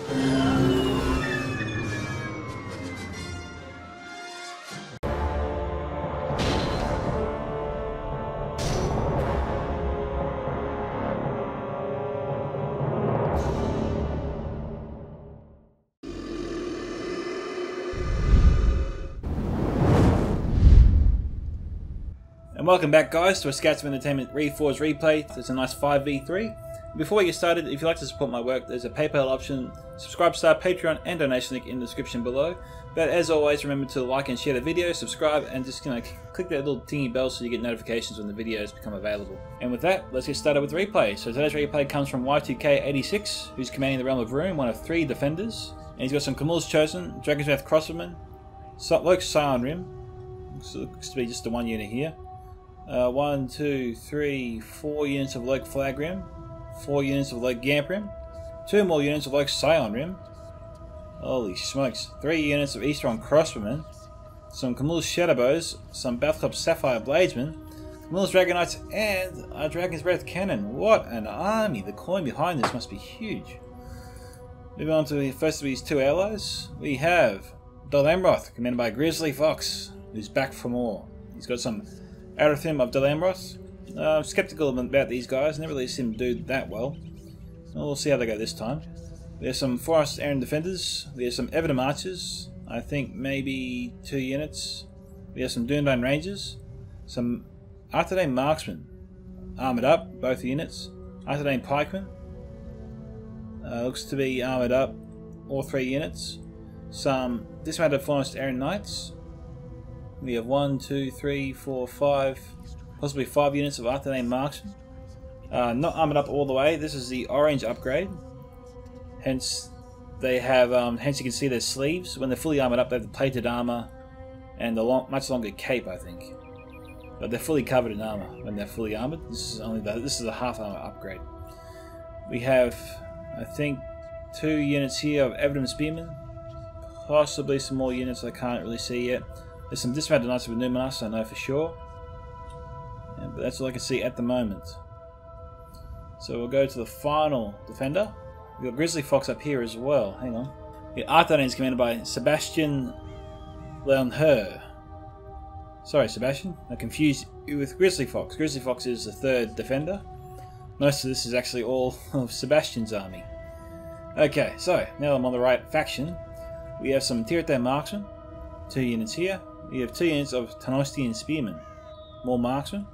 And welcome back, guys, to a Scouts of Entertainment Reforged replay. It's a nice 5v3. Before we get started, if you'd like to support my work, there's a PayPal option, Subscribestar, Patreon, and donation link in the description below. But as always, remember to like and share the video, subscribe, and just click that little tingy bell so you get notifications when the videos become available. And with that, let's get started with the replay. So today's replay comes from Y2K86, who's commanding the Realm of Ruin, one of 3 defenders. And he's got some Camill's Chosen, Dragon's Wrath Crossbowmen, Loke Scion Rim, looks to be just the 1 unit here. 1, 2, 3, 4 units of Loke Flag Rim, 4 units of Loke Gamp Rim, 2 more units of Loke Scion Rim, holy smokes, 3 units of Easteron Crossbowmen, some Camill's Shadowbows, some Battlecop Sapphire Bladesmen, Camill's Dragon Knights, and a Dragon's Breath Cannon. What an army! The coin behind this must be huge. Moving on to the first of these 2 allies, we have Dol Amroth, commanded by Grizzly Fox, who's back for more. He's got some Arathim of Dol Amroth. I'm skeptical about these guys, never really seen them do that well. We'll see how they go this time. There's some Forest Aaron Defenders, there's some Everdom Archers, I think maybe 2 units. We have some Dúnedain Rangers, some Arthedain Marksmen, armoured up, both units. Arthedain Pikemen, looks to be armoured up, all 3 units. Some Dismounted Forest Aaron Knights. We have 1, 2, 3, 4, 5, possibly 5 units of Arthedain Marksmen. Not armoured up all the way. This is the orange upgrade. Hence, they have. Hence, you can see their sleeves. When they're fully armoured up, they have the plated armour and the much longer cape, I think. But they're fully covered in armour when they're fully armoured. This is a half armour upgrade. We have, I think, 2 units here of Everdom Spearmen. Possibly some more units I can't really see yet. There's some Dismounted Knights of Numinas, I know for sure. Yeah, but that's all I can see at the moment. So we'll go to the final defender. We've got Grizzly Fox up here as well. Hang on. Arthedain is commanded by Sebastian Leonher. Sorry, Sebastian. I confused you with Grizzly Fox. Grizzly Fox is the 3rd defender. Most of this is actually all of Sebastian's army. Okay, so now I'm on the right faction. We have some Tirithel Marksmen. 2 units here. We have 2 units of Tanostian Spearmen. More Marksmen.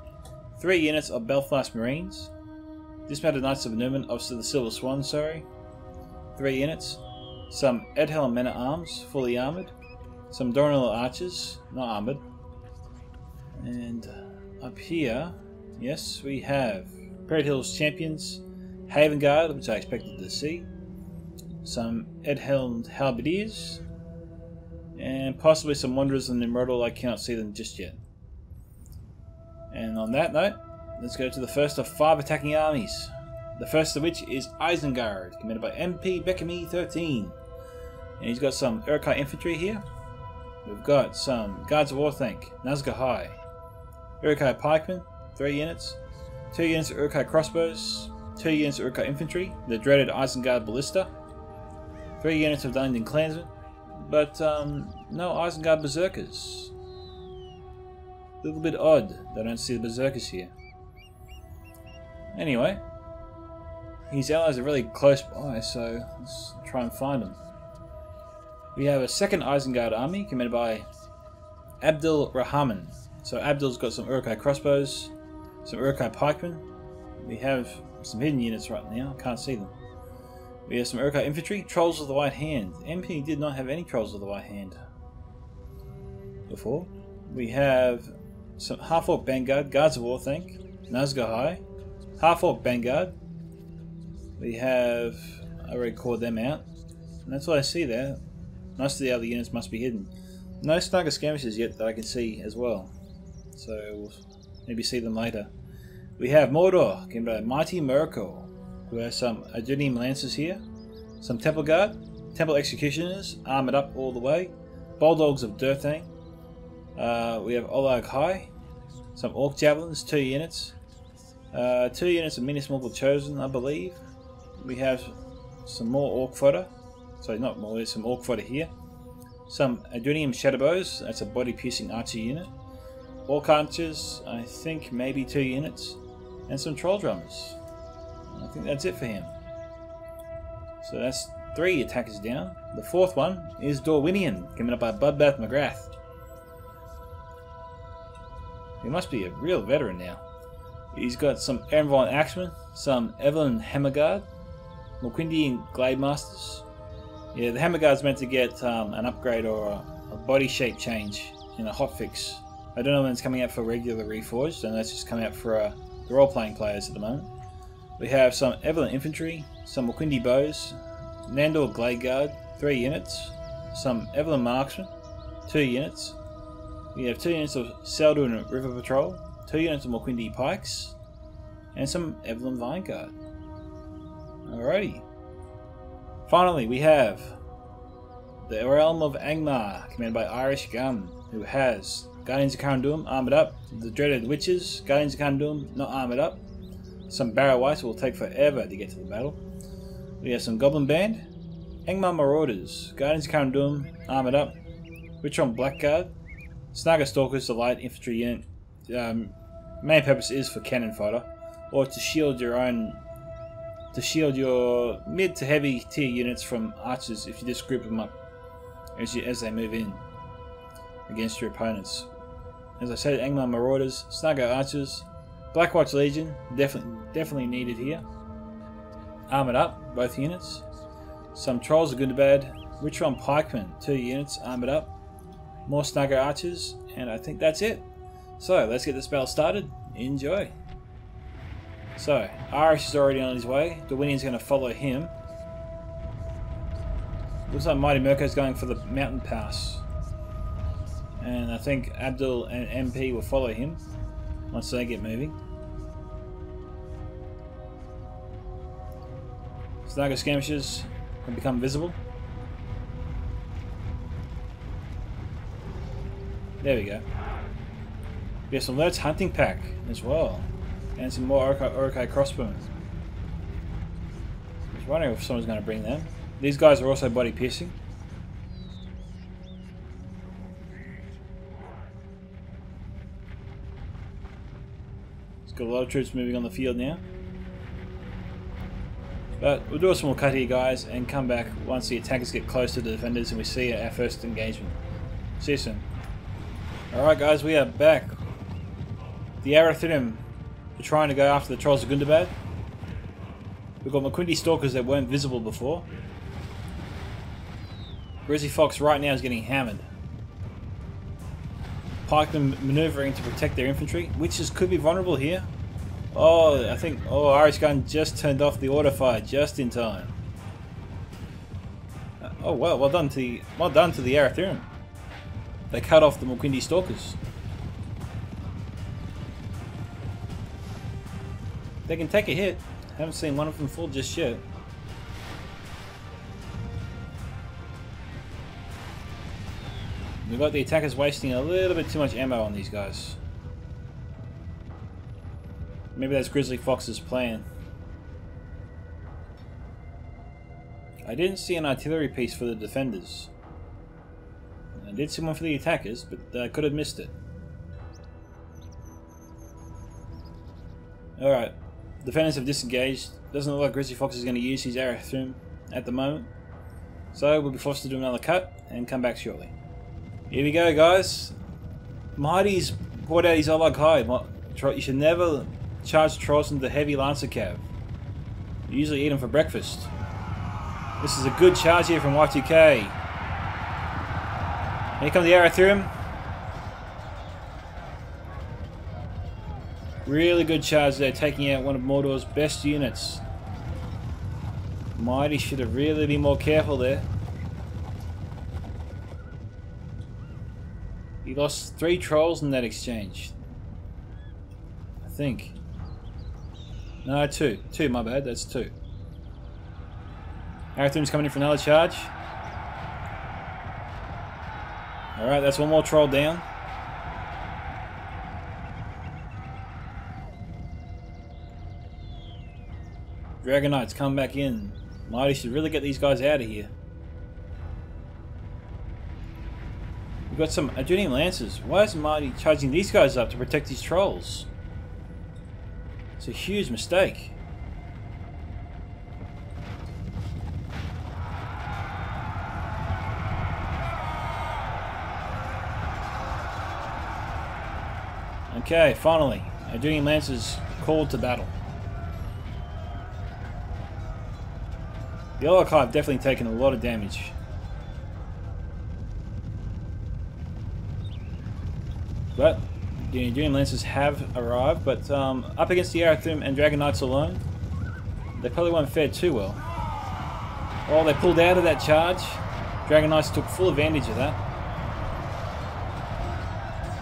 3 units of Belfast Marines. Dismounted Knights of Numen, of the Silver Swan, sorry. 3 units. Some Edhelm Men at Arms, fully armoured. Some Doranil Archers, not armoured. And up here, yes, we have Perit Hills Champions, Haven Guard, which I expected to see. Some Edhelmed Halberdiers. And possibly some Wanderers and Nimrodal. I cannot see them just yet. And on that note, let's go to the first of 5 attacking armies. The first of which is Isengard, commanded by MP Bekami 13. And he's got some Uruk-hai infantry here. We've got some Guards of Orthanc, Nazgûl High, Uruk-hai pikemen, 3 units. 2 units of Uruk-hai crossbows, 2 units of Uruk-hai infantry, the dreaded Isengard ballista, 3 units of Dungeon Clansmen. But no Isengard Berserkers. A little bit odd that I don't see the Berserkers here. Anyway, his allies are really close by, so let's try and find them. We have a 2nd Isengard army commanded by Abdul Rahman. So Abdul's got some Uruk-hai crossbows, some Uruk-hai pikemen. We have some hidden units right now, I can't see them. We have some Uruk-hai infantry, Trolls of the White Hand. MP did not have any Trolls of the White Hand before. We have some Half-Orc Vanguard, Guards of Orthanc, Nazgûl High, Half-Orc Vanguard. We have, I already called them out, and that's what I see there. Most of the other units must be hidden. No Snugger Skirmishers yet that I can see as well, so we'll maybe see them later. We have Mordor, given by Mighty Miracle, who has some Adunim Lancers here, some Temple Guard, Temple Executioners, armoured up all the way, Bulldogs of Durthain. We have Olag High, some Orc Javelins, 2 units, 2 units of Minas Morgul Chosen, I believe. We have some more Orc Fodder, So not more, there's some Orc fodder here. Some Adunium Shadowbows, that's a body piercing archer unit. Orc archers, I think maybe 2 units. And some Troll drummers. I think that's it for him. So that's 3 attackers down. The 4th one is Dorwinion, given up by Budbath McGrath. He must be a real veteran now. He's got some Erenvolan Axemen, some Evelyn Hammerguard, Mulquindi Glade Masters. Yeah, the Hammerguard's meant to get an upgrade or a body shape change in a hotfix. I don't know when it's coming out for regular Reforged, and that's just coming out for the role-playing players at the moment. We have some Evelyn Infantry, some Mulquindi Bows, Nandor Glade Guard, 3 units, some Evelyn Marksmen, 2 units. We have 2 units of Saldun River Patrol, 2 units of Mulquindi Pikes, and some Evelyn Vineguard. Alrighty. Finally, we have the Realm of Angmar, commanded by Irish Gun, who has Guardians of Carandum armoured up, the Dreaded Witches, Guardians of Carandum not armoured up, some Barrow-wights will take forever to get to the battle. We have some Goblin Band, Angmar Marauders, Guardians of Carandum armoured up, Witron Blackguard, Snagga Stalkers, the light infantry unit. Main purpose is for cannon fodder, or to shield your mid to heavy tier units from archers if you just group them up as they move in against your opponents. As I said, Angmar Marauders, Snagga Archers, Blackwatch Legion, definitely needed here. Armoured up, both units. Some Trolls of Gundabad, Witron Pikemen, 2 units, armoured up. More Snagga Archers, and I think that's it. So, let's get this battle started. Enjoy. So, Irish is already on his way. Dorwinion's going to follow him. Looks like Mighty Mirko's going for the mountain pass. And I think Abdul and MP will follow him once they get moving. Snagga Skirmishers can become visible. There we go. We have some Lert's Hunting Pack as well. And some more Orokai crossbows. I was wondering if someone's going to bring them. These guys are also body piercing. It's got a lot of troops moving on the field now. But we'll do a small cut here, guys, and come back once the attackers get close to the defenders and we see our first engagement. See you soon. Alright guys, we are back. The Arathirim are trying to go after the Trolls of Gundabad. We've got Mulquindi Stalkers that weren't visible before. Grizzly Fox right now is getting hammered. Pikemen maneuvering to protect their infantry. Witches could be vulnerable here. Oh, I think... Oh, Irish Gun just turned off the auto fire just in time. Oh well, well done to the Arathirim. They cut off the Mulquindi Stalkers. They can take a hit. Haven't seen one of them fall just yet. We've got the attackers wasting a little bit too much ammo on these guys. Maybe that's Grizzly Fox's plan. I didn't see an artillery piece for the defenders. I did see one for the attackers, but I could have missed it. Alright, defenders have disengaged. Doesn't look like Grizzly Fox is going to use his Arathirim at the moment. So we'll be forced to do another cut and come back shortly. Here we go, guys. Mighty's brought out his Olag High. You should never charge Trolls into heavy Lancer Cav. You usually eat them for breakfast. This is a good charge here from Y2K. Here comes the Arathirim. Really good charge there, taking out one of Mordor's best units. Mighty should have really been more careful there. He lost 3 Trolls in that exchange. I think. No, 2. 2, my bad, that's 2. Arathirim's coming in for another charge. Alright, that's one more Troll down. Dragon Knights come back in. Mighty should really get these guys out of here. We've got some Adrenium Lancers. Why isn't Marty charging these guys up to protect these trolls? It's a huge mistake. Okay, finally, Adrenium Lancers called to battle. The Orlok Hive definitely taken a lot of damage. But the Adrenium Lancers have arrived, but up against the Arathrim and Dragon Knights alone, they probably won't fare too well. Oh, they pulled out of that charge. Dragon Knights took full advantage of that.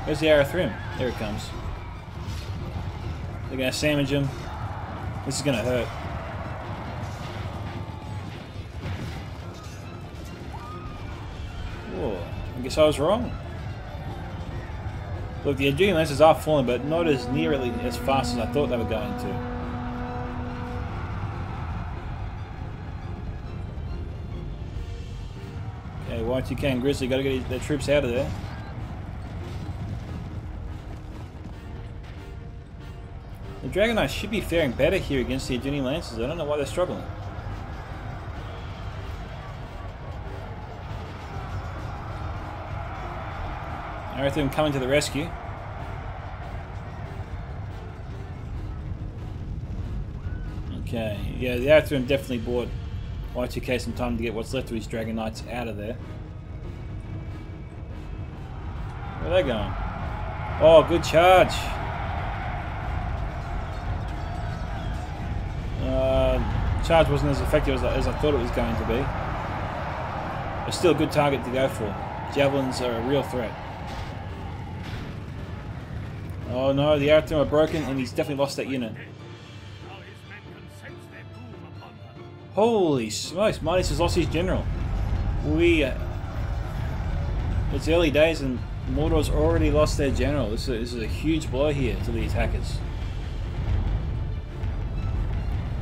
Where's the Arathrim? There it comes. They're going to sandwich him. This is going to hurt. Whoa, I guess I was wrong. Look, the Adrenium Lancers are falling, but not as nearly as fast as I thought they were going to. Okay, Y2K and Grizzly got to get their troops out of there. The Dragon Knights should be faring better here against the Adrenium Lancers. I don't know why they're struggling. Arathrim coming to the rescue. Okay, yeah, the Arathrim definitely bought Y2K some time to get what's left of his Dragon Knights out of there. Where are they going? Oh, good charge. Charge wasn't as effective as I thought it was going to be. But still a good target to go for. Javelins are a real threat. Oh no, the Arathrim are broken and he's definitely lost that unit. Holy smokes, Midas has lost his general. It's early days and Mordor's already lost their general. This is a huge blow here to the attackers.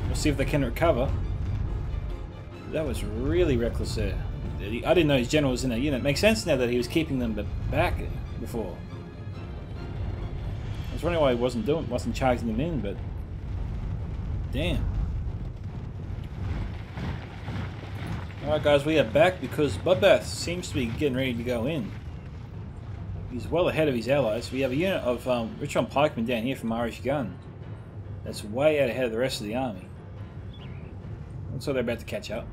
We'll see if they can recover. That was really reckless there. I didn't know his general was in that unit. Makes sense now that he was keeping them back before. I was wondering why he wasn't charging them in, but damn. Alright guys, we are back because Bloodbath seems to be getting ready to go in. He's well ahead of his allies. We have a unit of Richon pikemen down here from Irish Gun. That's way out ahead of the rest of the army. Looks like they're about to catch up.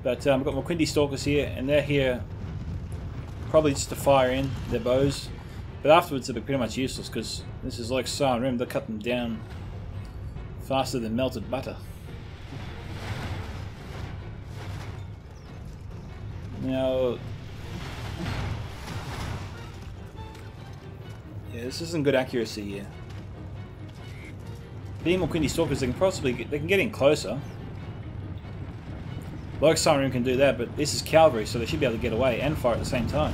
But we've got Moquindi Stalkers here, and they're here probably just to fire in their bows. But afterwards they'll be pretty much useless because this is like Siren Rim. They'll cut them down faster than melted butter. Now, yeah, this isn't good accuracy here. Being Moquindi Stalkers, they can get in closer. Like Siren Rim can do that, but this is cavalry, so they should be able to get away and fire at the same time.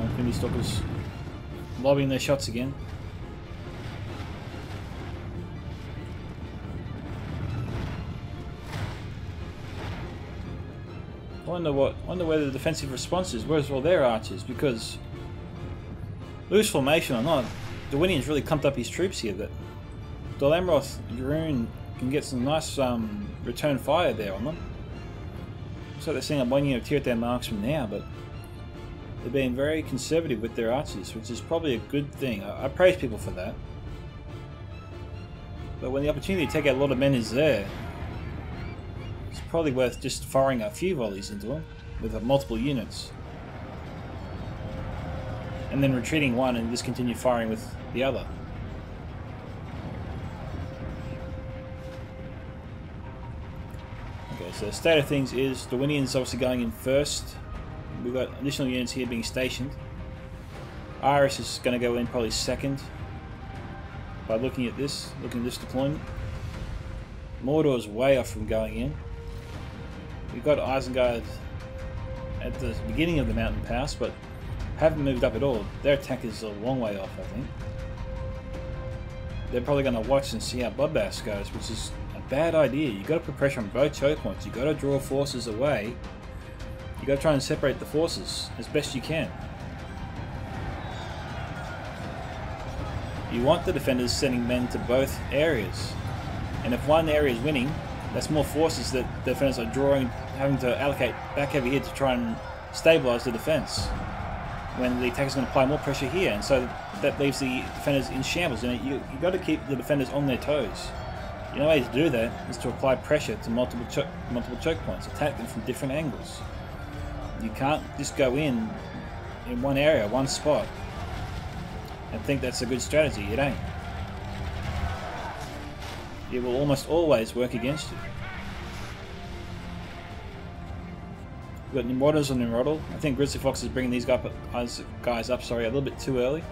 Moquindi Stalkers lobbing their shots again. I wonder where the defensive response is. Where's all their archers? Because loose formation or not, Dwynen's really clumped up his troops here. That Dol Amroth Yharoon can get some nice return fire there on them. Looks like they're seeing a one unit of Tirith marksmen now, but they're being very conservative with their archers, which is probably a good thing. I praise people for that. But when the opportunity to take out a lot of men is there, it's probably worth just firing a few volleys into them with multiple units. And then retreating one and just continue firing with the other. Okay, so the state of things is Dwynen's obviously going in first. We've got additional units here being stationed. Iris is going to go in probably second by looking at this deployment. Mordor's way off from going in. We've got Isengard at the beginning of the mountain pass, but haven't moved up at all. Their attack is a long way off, I think. They're probably going to watch and see how Bloodbath goes, which is a bad idea. You've got to put pressure on both choke points. You've got to draw forces away. You've got to try and separate the forces as best you can. You want the defenders sending men to both areas. And if one area is winning, that's more forces that the defenders are drawing, having to allocate back over here to try and stabilise the defence. When the attacker's going to apply more pressure here, and so that leaves the defenders in shambles. And you've got to keep the defenders on their toes. The only way to do that is to apply pressure to multiple choke points, attack them from different angles. You can't just go in one area, one spot, and think that's a good strategy. It ain't. It will almost always work against you. We've got Nimrodders on Nimroddle. I think Grizzly Fox is bringing these guys up a little bit too early.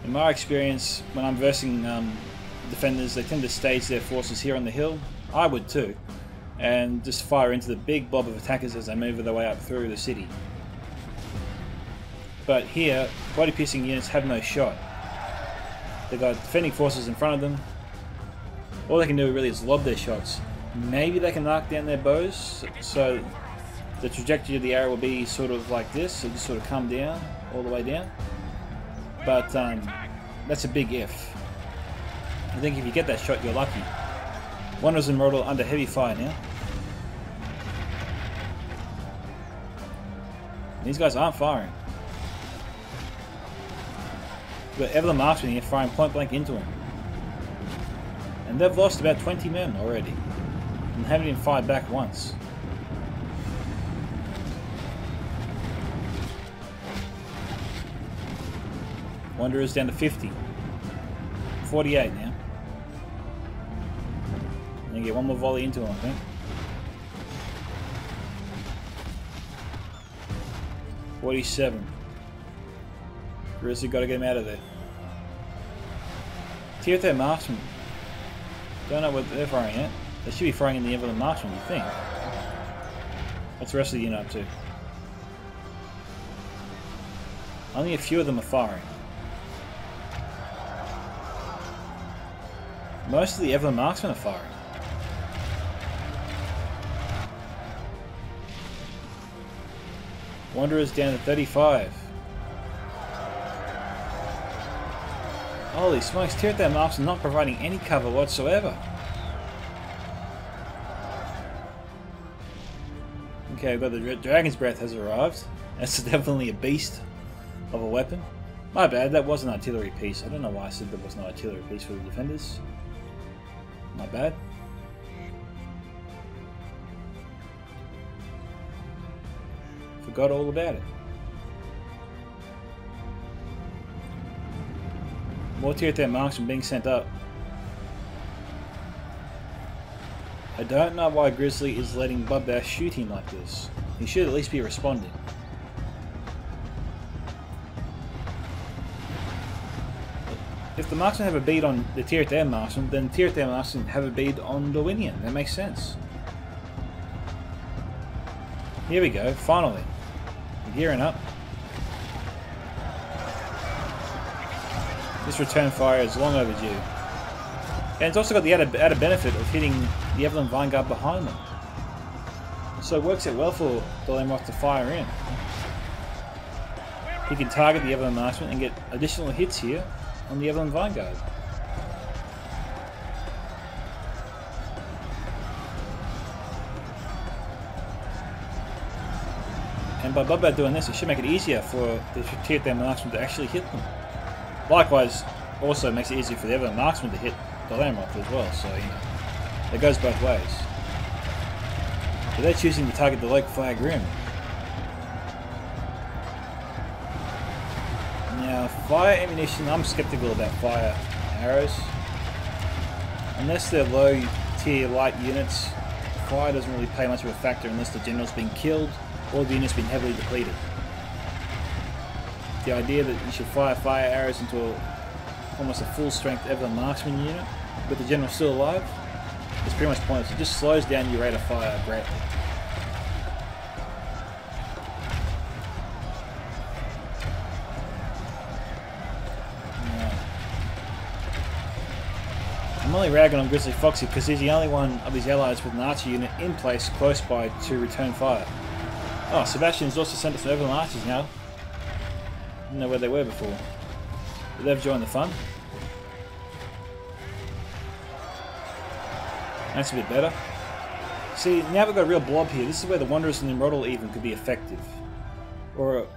In my experience, when I'm versing defenders, they tend to stage their forces here on the hill. I would too. And just fire into the big blob of attackers as they move their way up through the city. But here, body piercing units have no shot. They've got defending forces in front of them. All they can do really is lob their shots. Maybe they can knock down their bows, so the trajectory of the arrow will be sort of like this, so just sort of come down, all the way down. But that's a big if. I think if you get that shot, you're lucky. Wanderers and Nimroddle under heavy fire now. These guys aren't firing. We've got Evelyn Marksman here firing point blank into them. And they've lost about 20 men already. And haven't even fired back once. Wanderers down to 50. 48 now. And you get one more volley into him, I think. 47. Grizzly got to get him out of there. Tier 3 Marksman. Don't know what they're firing at. They should be firing in the Evelyn Marksman, you think. What's the rest of the unit up to? Only a few of them are firing. Most of the Evelyn Marksmen are firing. Wanderers down to 35. Holy smokes, Tier 3 Marksmen not providing any cover whatsoever. Okay, we've got the Dragon's Breath has arrived. That's definitely a beast of a weapon. My bad, that was an artillery piece. I don't know why I said there was no artillery piece for the defenders. My bad. Forgot all about it. More Tier 3 Marksmen being sent up. I don't know why Grizzly is letting Bloodbath shoot him like this. He should at least be responding. If the Marksmen have a bead on the Tier 3 Marksmen, then Tier 3 Marksmen have a bead on the Winian. That makes sense. Here we go, finally. We're gearing up. This return fire is long overdue. And it's also got the added benefit of hitting the Evelyn Vanguard behind them. So it works out well for Dolemroth to fire in. He can target the Evelyn Marksman and get additional hits here on the Evelyn Vanguard. And by Bloodbath doing this, it should make it easier for the Tier 3 Marksman to actually hit them. Likewise, also makes it easier for the Evelyn Marksman to hit Dolemroth as well, so you know, it goes both ways. But they're choosing to target the Lake Flag Rim. Now, fire ammunition, I'm skeptical about fire arrows. Unless they're low tier light units, fire doesn't really play much of a factor unless the general's been killed or the unit's been heavily depleted. The idea that you should fire arrows into almost a full strength Evelyn Marksman unit with the general still alive is pretty much pointless. It just slows down your rate of fire greatly. I'm only ragging on Grizzly Foxy because he's the only one of his allies with an archer unit in place close by to return fire. Oh, Sebastian's also sent us over archers now. Didn't know where they were before. But they've joined the fun. That's a bit better. See, now we've got a real blob here. This is where the Wanderers and Nimrodal even could be effective. Or,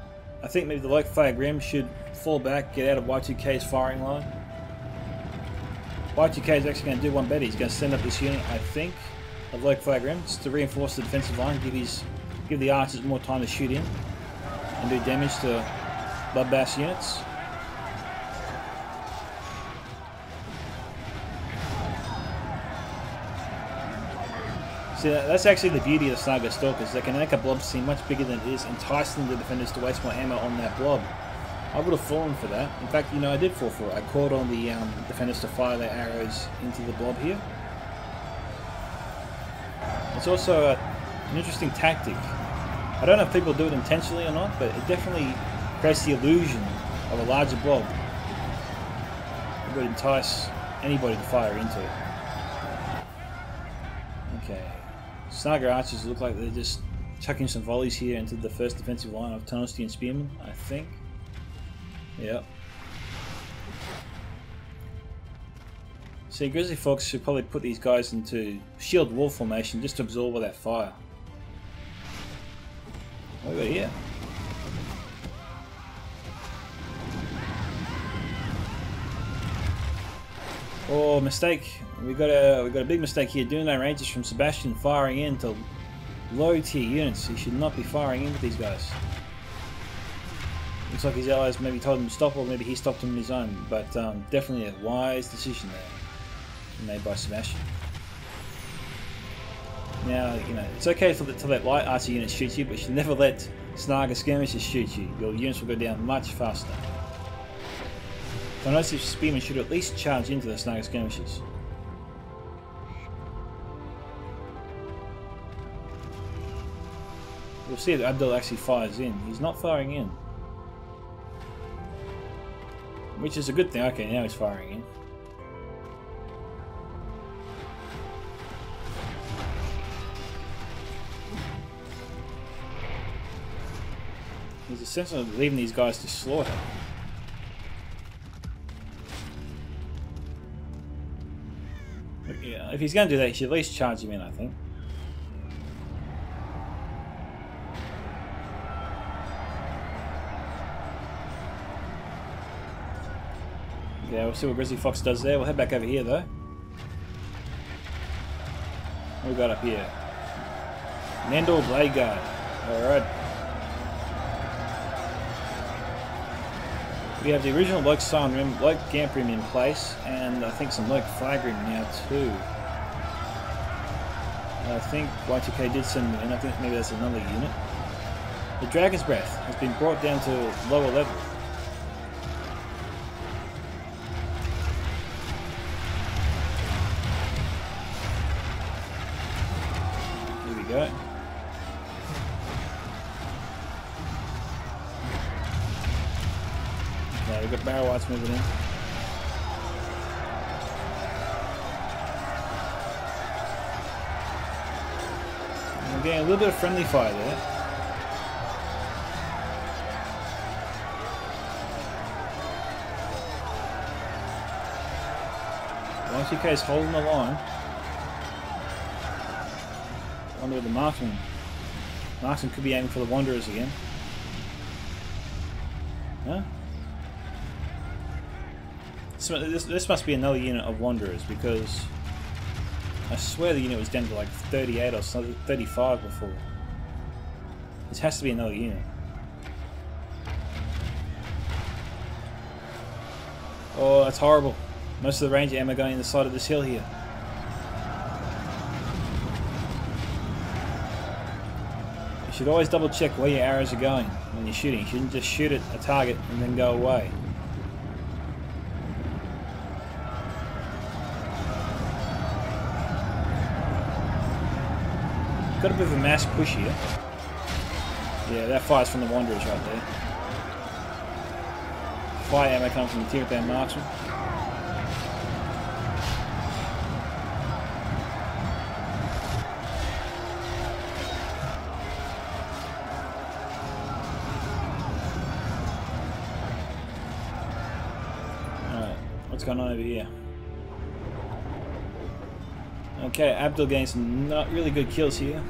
I think maybe the Lake Flag Rim should fall back, get out of Y2K's firing line. Y2K is actually going to do one better. He's going to send up this unit, I think, of Lake Flag Rim, just to reinforce the defensive line, give the archers more time to shoot in and do damage to Bloodbath units. See, that's actually the beauty of Saga Stalkers. They can make a blob seem much bigger than it is, enticing the defenders to waste more ammo on that blob. I would have fallen for that. In fact, you know, I did fall for it. I called on the defenders to fire their arrows into the blob here. It's also an interesting tactic. I don't know if people do it intentionally or not, but it definitely creates the illusion of a larger blob. It would entice anybody to fire into it. Okay. Snaga archers look like they're just chucking some volleys here into the first defensive line of Tunnelsty and Spearmen, I think. Yep. See, Grizzly Fox should probably put these guys into shield wall formation just to absorb all that fire. What have we got here? Oh, mistake. We got a big mistake here. Duno Rangers from Sebastian firing into low tier units. He should not be firing into these guys. Looks like his allies maybe told him to stop, or maybe he stopped him on his own. But definitely a wise decision there made by Sebastian. Now, you know, it's okay to let light archer units shoot you, but you should never let Snaga skirmishers shoot you. Your units will go down much faster. So I notice if Spearmen should at least charge into the Snaga skirmishers. We'll see if Abdul actually fires in. He's not firing in. Which is a good thing. Okay, now he's firing in. There's a sense of leaving these guys to slaughter. Yeah, if he's going to do that, he should at least charge him in, I think. Yeah, we'll see what Grizzly Fox does there. We'll head back over here, though. What we got up here? Mendel Blade Guard. Alright. We have the original Loke Silent Rim, Loke Gamp Rim in place, and I think some Loke Flag Rim now too. I think Y2K did send them in. I think maybe that's another unit. The Dragon's Breath has been brought down to a lower level. Here we go. Okay, we've got Barrow Whites moving in. We're getting a little bit of friendly fire there. Y2K is holding the line. I wonder where the marksman. Marksman could be aiming for the Wanderers again. Huh? This must be another unit of Wanderers, because I swear the unit was down to like 38 or something, 35 before. This has to be another unit. Oh, that's horrible. Most of the range ammo going in the side of this hill here. You should always double check where your arrows are going when you're shooting. You shouldn't just shoot at a target and then go away. Got a bit of a mass push here. Yeah, that fire's from the Wanderers right there. Fire ammo coming from the Tirith Marksman. what's going on over here. Okay, Abdul getting some not really good kills here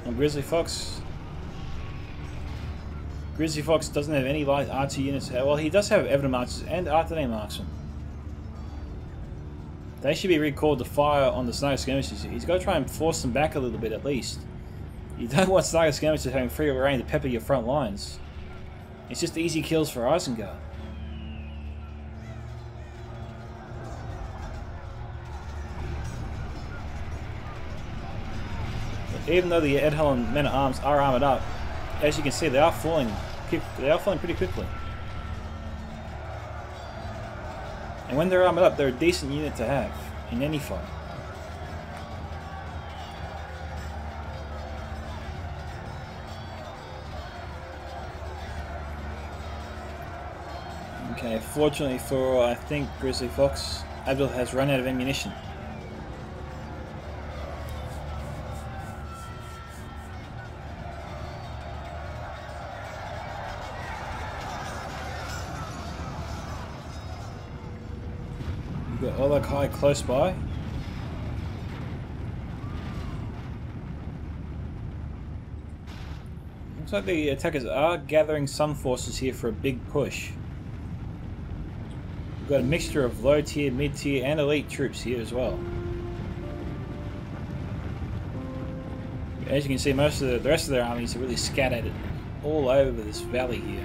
on Grizzly Fox. Grizzly Fox doesn't have any light R2 units. Well, he does have Evident Marchers and Artane Marksman. They should be recalled to fire on the Sniper Skirmishers. He's got to try and force them back a little bit at least. You don't want Sniper Skirmishers having free reign to pepper your front lines. It's just easy kills for Isengard. Even though the Edhelm men-at-arms are armoured up, as you can see, they are falling pretty quickly. And when they're armoured up, they're a decent unit to have in any fight. Okay, fortunately for, I think, Grizzly Fox, Abdul has run out of ammunition. We've got Olakai close by. Looks like the attackers are gathering some forces here for a big push. We've got a mixture of low tier, mid tier and elite troops here as well. As you can see, most of the rest of their armies are really scattered all over this valley here.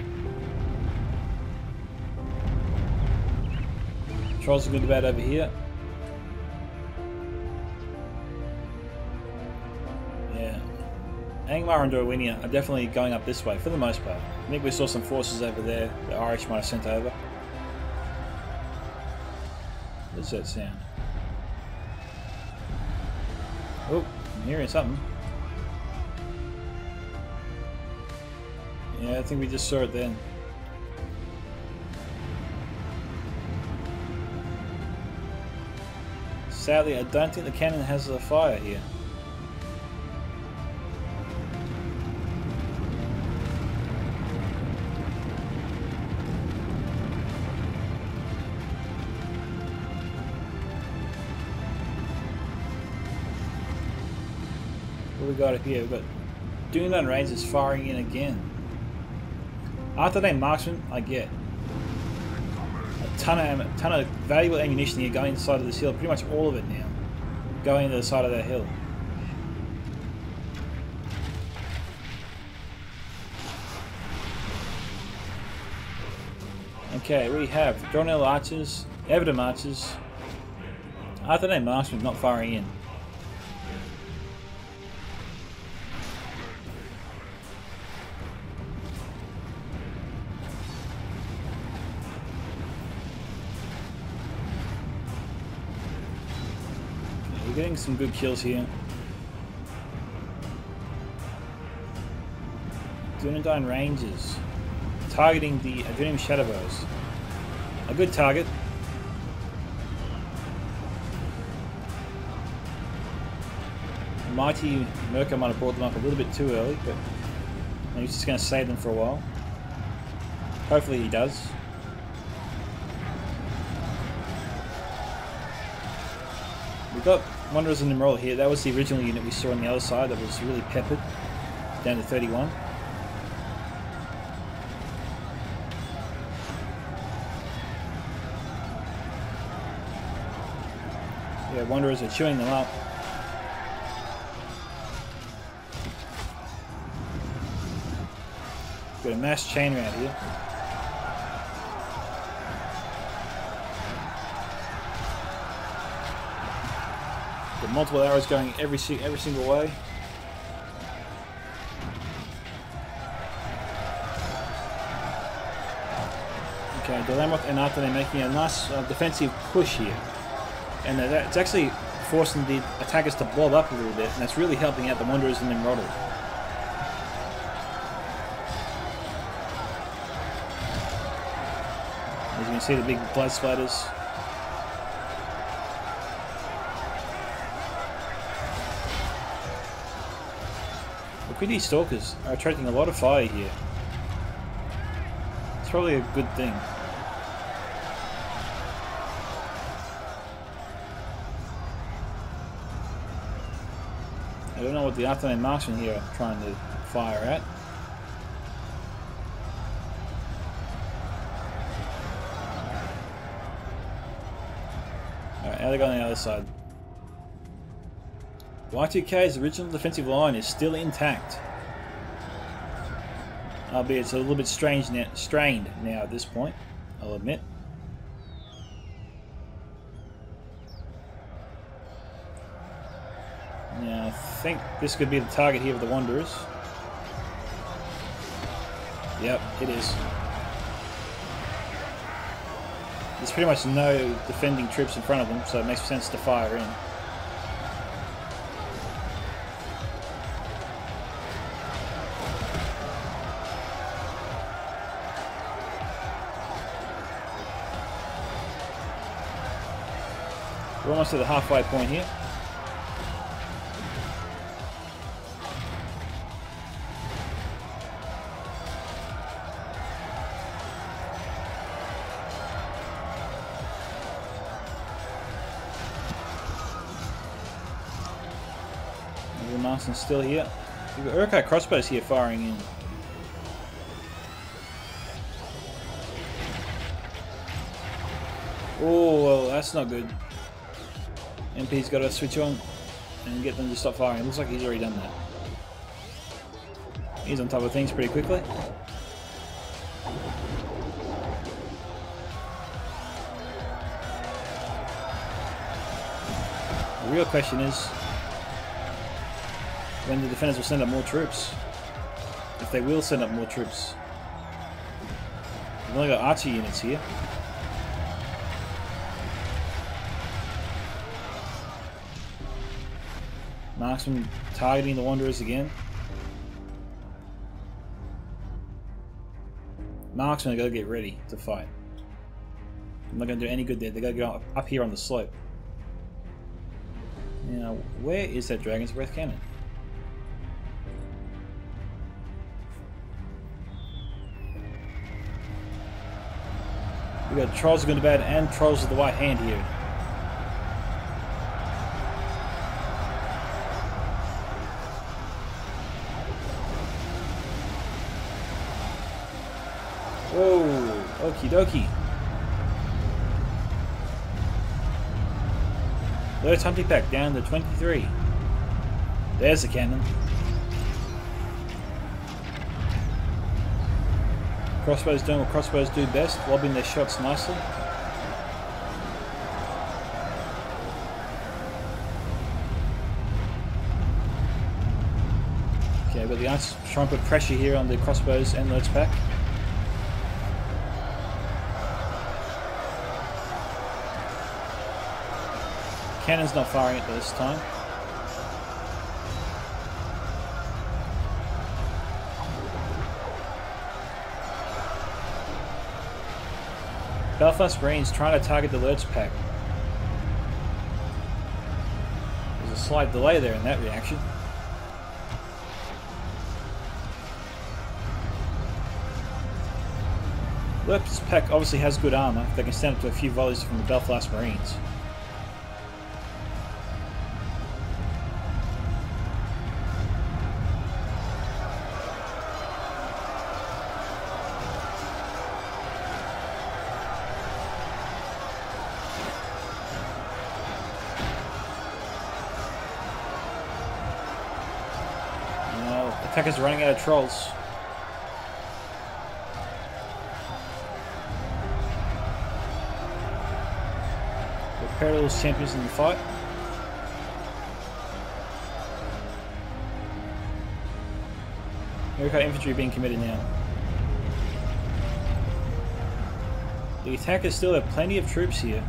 Trolls are good about over here. Yeah. Angmar and Dorwinia are definitely going up this way for the most part. I think we saw some forces over there the Irish might have sent over. What does that sound? Oh, I'm hearing something. Yeah, I think we just saw it then. Sadly, I don't think the cannon has a fire here. What we got up here? We've got Dunedain Rangers firing in again. Artane Marksman, I get. Ton of valuable ammunition here going inside of this hill, pretty much all of it now, going to the side of that hill. Okay, we have Dronil Archers, Evident Archers, Artane Marksman not firing in. We're getting some good kills here. Dunedain Rangers targeting the Adrenaline Shadowbows. A good target. Mighty Mirko might have brought them up a little bit too early, but he's just going to save them for a while. Hopefully he does. We've got Wanderers and Nimrod here. That was the original unit we saw on the other side that was really peppered down to 31. Yeah, Wanderers are chewing them up. Got a mass chain round here. Got multiple arrows going every single way. Okay, Delamoth and Artane making a nice defensive push here. And it's actually forcing the attackers to blob up a little bit, and that's really helping out the Wanderers and Nimrod. As you can see, the big blood splatters. The Quiddy Stalkers are attracting a lot of fire here. It's probably a good thing. what the Artillery marksmen here are trying to fire at. Alright, now they go on the other side. Y2K's original defensive line is still intact. Albeit it's a little bit strained now at this point, I'll admit. Now I think this could be the target here of the Wanderers. Yep, it is. There's pretty much no defending troops in front of them, so it makes sense to fire in. We're almost at the halfway point here. Marston's still here. We've got Urquhart crossbows here firing in. Oh, well, that's not good. MP's got to switch on and get them to stop firing. It looks like he's already done that. He's on top of things pretty quickly. The real question is when the defenders will send up more troops. If they will send up more troops. We've only got archer units here. Marksman targeting the Wanderers again. Marksmen are going to get ready to fight. I'm not going to do any good there. They've got to go up here on the slope. Now, where is that Dragon's Breath cannon? We've got Trolls of Gundabad and Trolls of the White Hand here. Whoa, okie dokie. Lurch Hunting Pack down to 23. There's the cannon. Crossbows doing what crossbows do best, lobbing their shots nicely. Okay, but the Archers trying to put pressure here on the crossbows and Lurch Pack. Cannon's not firing it this time. Belfast Marines trying to target the Lurch Pack. There's a slight delay there in that reaction. Lurch Pack obviously has good armor. They can stand up to a few volleys from the Belfast Marines. Attackers running out of trolls. The Perilous champions in the fight. Urquhart infantry being committed now. The attackers still have plenty of troops here,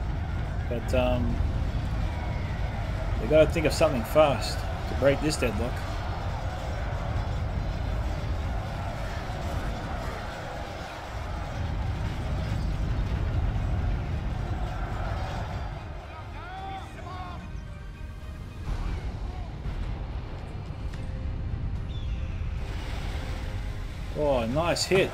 but they got to think of something fast to break this deadlock. Oh, nice hit.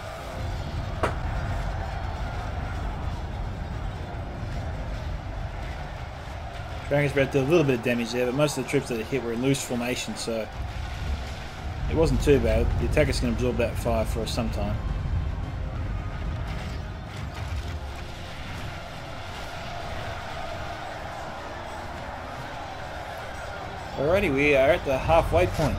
Dragon's Breath did a little bit of damage there, but most of the troops that it hit were in loose formation, so It wasn't too bad. The attackers can absorb that fire for some time. Alrighty, we are at the halfway point.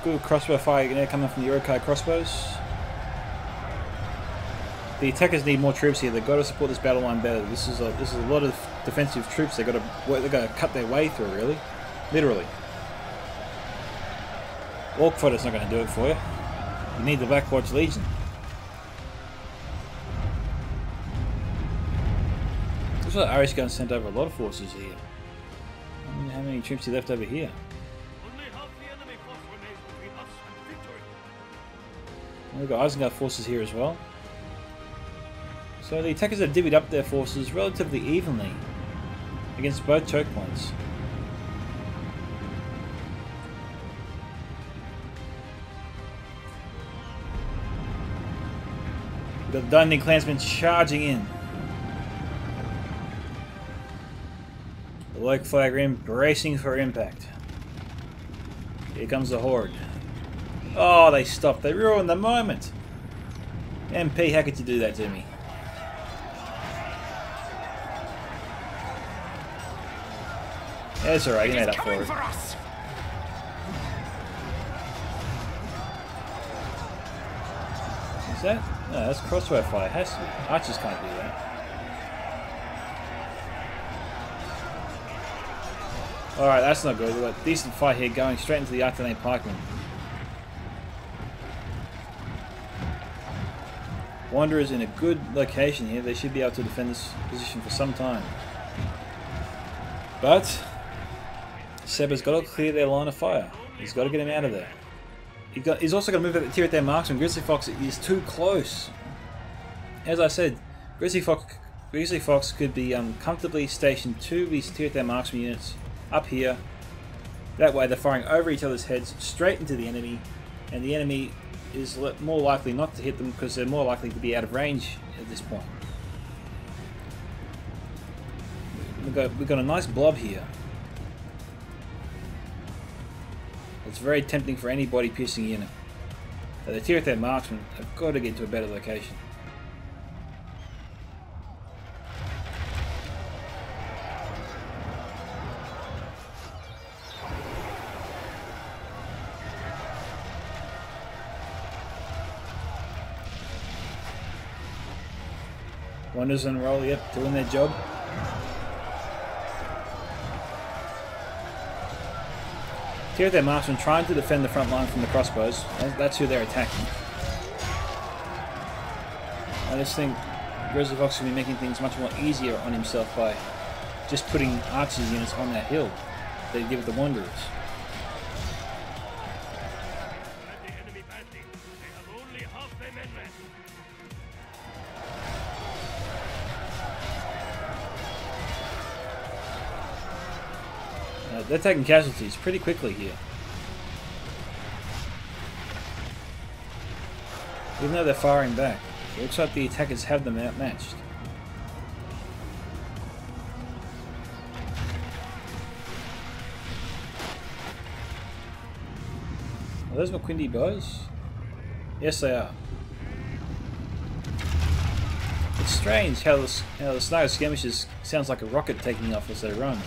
Good crossbow fire now coming from the Uruk-hai crossbows. The attackers need more troops here. They've got to support this battle line better. This is a lot of defensive troops. They've got to cut their way through, really, literally. Orc fighter's not going to do it for you. You need the Black Watch Legion. Looks like Arisgan sent over a lot of forces here. I wonder how many troops he left over here. We've got Isengard forces here as well. So the attackers have divvied up their forces relatively evenly against both choke points. We've got the Dundee Clansmen charging in. The Loke Flag Rim bracing for impact. Here comes the Horde. Oh, they stopped. They ruined the moment. MP, how could you do that to me? That's alright, you made up for it. Is that? No, that's crossbow fire. Has to be. Archers can't do that. Alright, that's not good. We've got a decent fight here going straight into the Artane pikemen. Wanderers in a good location here. They should be able to defend this position for some time. But Seba's got to clear their line of fire. He's got to get him out of there. He's also got to move out the tier at their marksman. Grizzly Fox is too close. As I said, Grizzly Fox could be comfortably stationed 2 of these tier at their marksman units up here. That way they're firing over each other's heads straight into the enemy, and the enemy is more likely not to hit them because they're more likely to be out of range at this point. We've got a nice blob here. It's very tempting for any body piercing unit. But the tier at their marksmen have got to get to a better location. Wonders and roll, yep, doing their job. Here their marksmen trying to defend the front line from the crossbows. That's who they're attacking. I just think Grizzly Fox will be making things much more easier on himself by just putting archers units on that hill. They give it the Wanderers. They're taking casualties pretty quickly here. Even though they're firing back, it looks like the attackers have them outmatched. Are those Maquindi bows? Yes, they are. It's strange how the Sniper Skirmishers sounds like a rocket taking off as they run.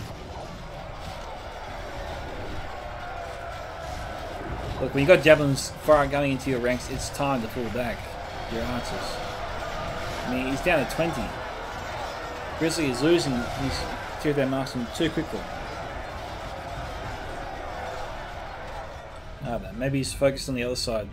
Look, when you got javelins fire going into your ranks, it's time to pull back your archers. I mean, he's down to 20. Grizzly is losing his tier of their marksman too quickly. I don't know, maybe he's focused on the other side.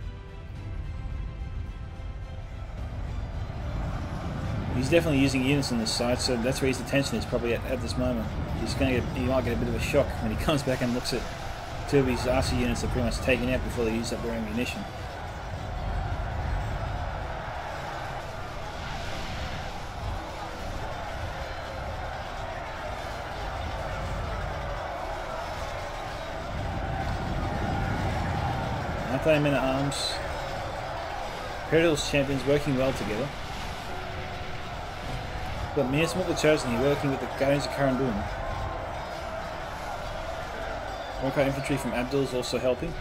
He's definitely using units on this side, so that's where his attention is probably at this moment. He might get a bit of a shock when he comes back and looks at two of his RC units are pretty much taken out before they use up their ammunition. Artane men at arms. Peridal's champions working well together. We've got Minas Morgul Chosen here working with the Guardians of Kharen Dûn. Orca infantry from Abdul is also helping.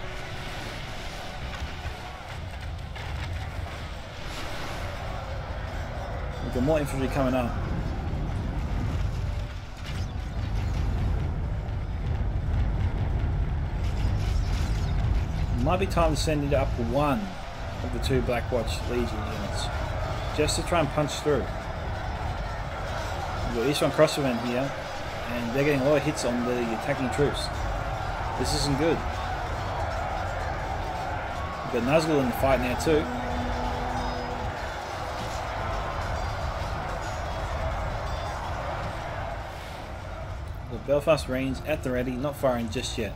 We've got more infantry coming up. It might be time to send it up one of the 2 Blackwatch Legion units, just to try and punch through. We've got Eastern Crossbowmen here, and they're getting a lot of hits on the attacking troops. This isn't good. We've got Nazgul in the fight now too. The Belfast Marines at the ready, not firing just yet.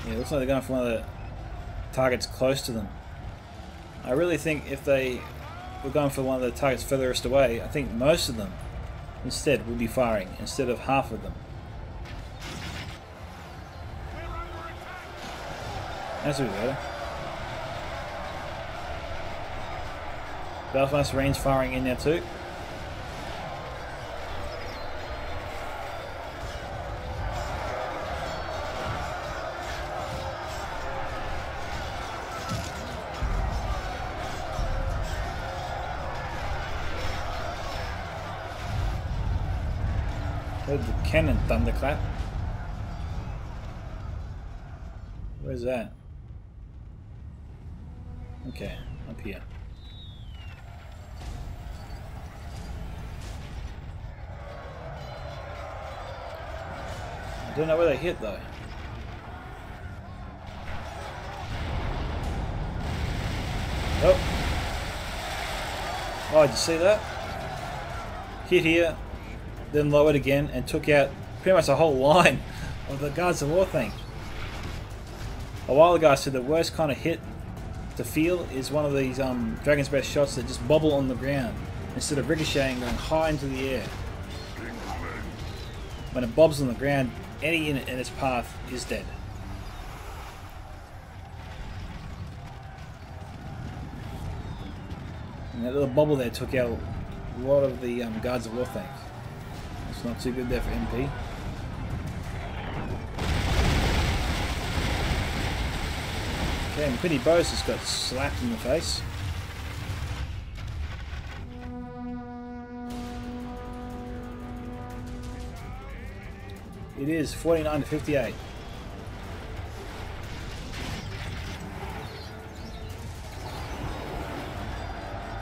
Yeah, it looks like they're going for one of the targets close to them. I really think if they were going for one of the targets furthest away, I think most of them instead would be firing instead of half of them. That's a bit better. Belfast Marines firing in there too. Heard the cannon thunderclap. Where's that? Okay, up here. I don't know where they hit though. Oh! Oh, did you see that? Hit here, then lowered again, and took out pretty much a whole line of the Guards of War thing. A while ago I said the worst kind of hit to feel is one of these Dragon's Breath shots that just bobble on the ground instead of ricocheting going high into the air. When it bobs on the ground, any unit in its path is dead. And that little bobble there took out a lot of the Guards of War things. It's not too good there for MP. Okay, and Quinny Bose just got slapped in the face. It is 49 to 58.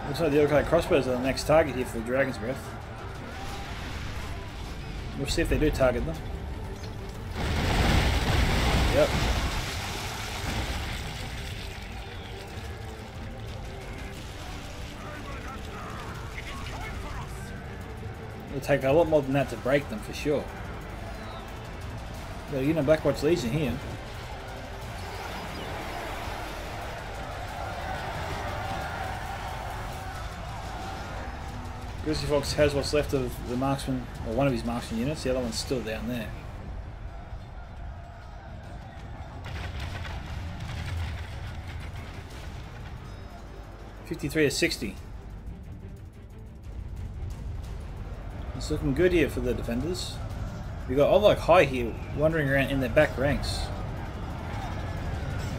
Looks like the Orca crossbows are the next target here for the Dragon's Breath. We'll see if they do target them. Yep. It'll take a lot more than that to break them for sure. Got a unit of Blackwatch Legion here. Grizzly Fox has what's left of the marksman, or one of his marksman units. The other one's still down there. $53 to 60. It's looking good here for the defenders. We've got Olog High here wandering around in their back ranks.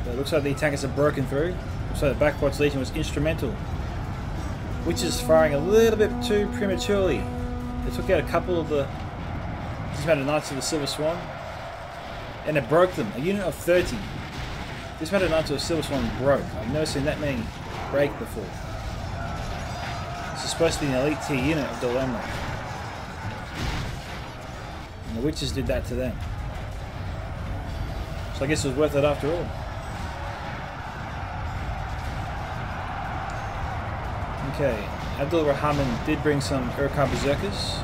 But it looks like the attackers have broken through. Looks like the Blackwatch Legion was instrumental. Witches firing a little bit too prematurely. They took out a couple of the dismounted Knights of the Silver Swan, and it broke them. A unit of 30. Dismounted Knights of the Silver Swan broke. I've never seen that many break before. This is supposed to be an elite tier unit of Dol Amroth. And the Witches did that to them. So I guess it was worth it after all. Okay, Abdul Rahman did bring some Urukar Berserkers.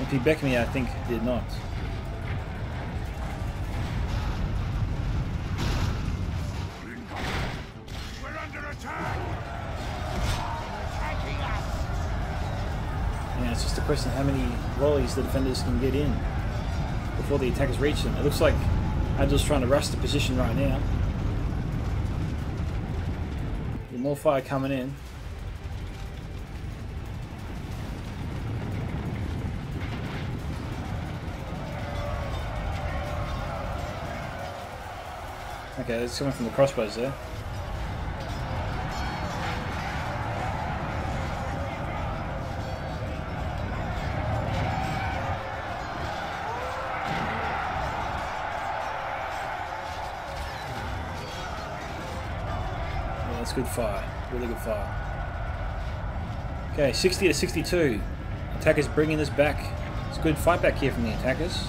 MP Bekami, I think, did not. We're under attack. Yeah, it's just a question of how many volleys the defenders can get in before the attackers reach them. It looks like Abdul's trying to rush the position right now. With more fire coming in. Okay, it's coming from the crossbows there. Yeah, that's good fire. Really good fire. Okay, 60 to 62. Attackers bringing this back. It's a good fight back here from the attackers.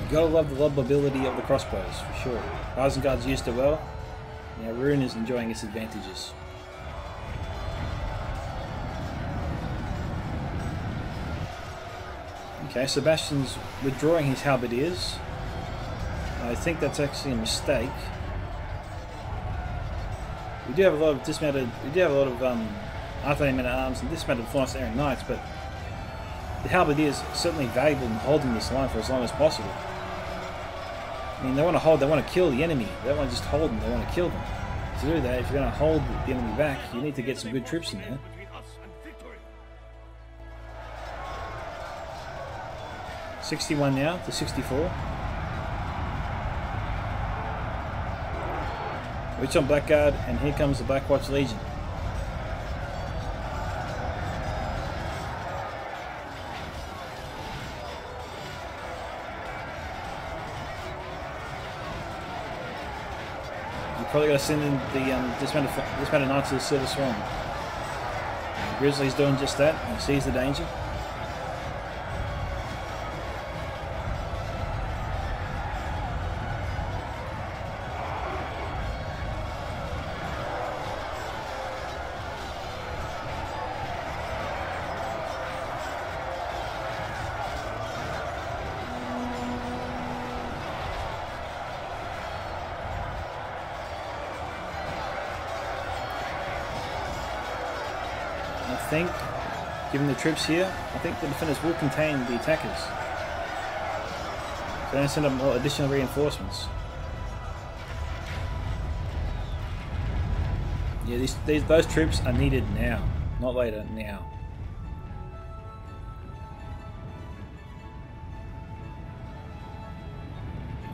You gotta love the lobbability of the crossbows, for sure. Isengard's used it well. Now Rune is enjoying its advantages. Okay, Sebastian's withdrawing his halberdiers. I think that's actually a mistake. We do have a lot of dismounted. We do have a lot of Arthurian men at arms and dismounted Florence-Aryan knights, but the halberdiers are certainly valuable in holding this line for as long as possible. I mean, they want to hold. They want to kill the enemy. They don't want to just hold them. They want to kill them. To do that, if you're going to hold the enemy back, you need to get some good troops in there. 61 now to 64. Witch on Blackguard, and here comes the Blackwatch Legion. You're probably going to send in the dismounted knights to the Silver Swan. Grizzly's doing just that. He sees the danger. I think, given the troops here, I think the defenders will contain the attackers. So they're going to send up more additional reinforcements. Yeah, those troops are needed now, not later, now.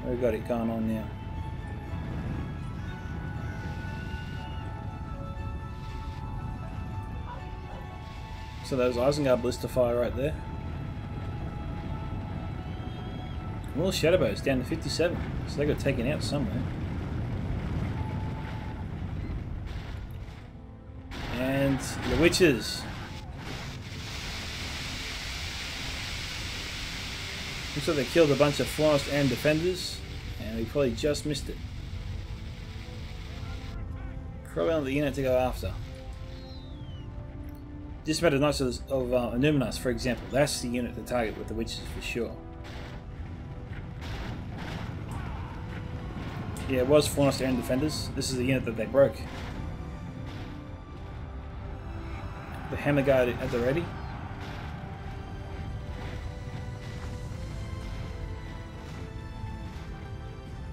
We've got it going on now. So those Isengard ballista fire right there. Well, Shadowbow's down to 57, so they got taken out somewhere. And the Witches. Looks like they killed a bunch of Florence and defenders, and we probably just missed it. Probably not the unit to go after. Dismounted Knights of Numinas, for example, that's the unit to target with the Witches for sure. Yeah, it was Florence and defenders. This is the unit that they broke. The Hammer Guard at the ready.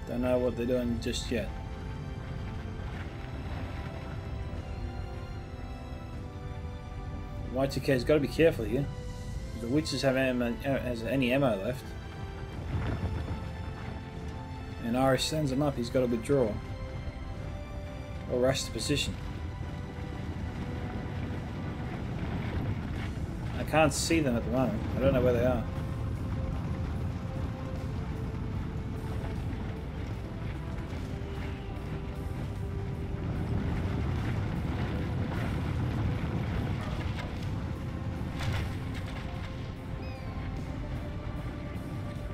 Don't know what they're doing just yet. Y2K's got to be careful here. The Witches have any ammo left. And Irish sends him up, he's got to withdraw. Or rush the position. I can't see them at the moment. I don't know where they are.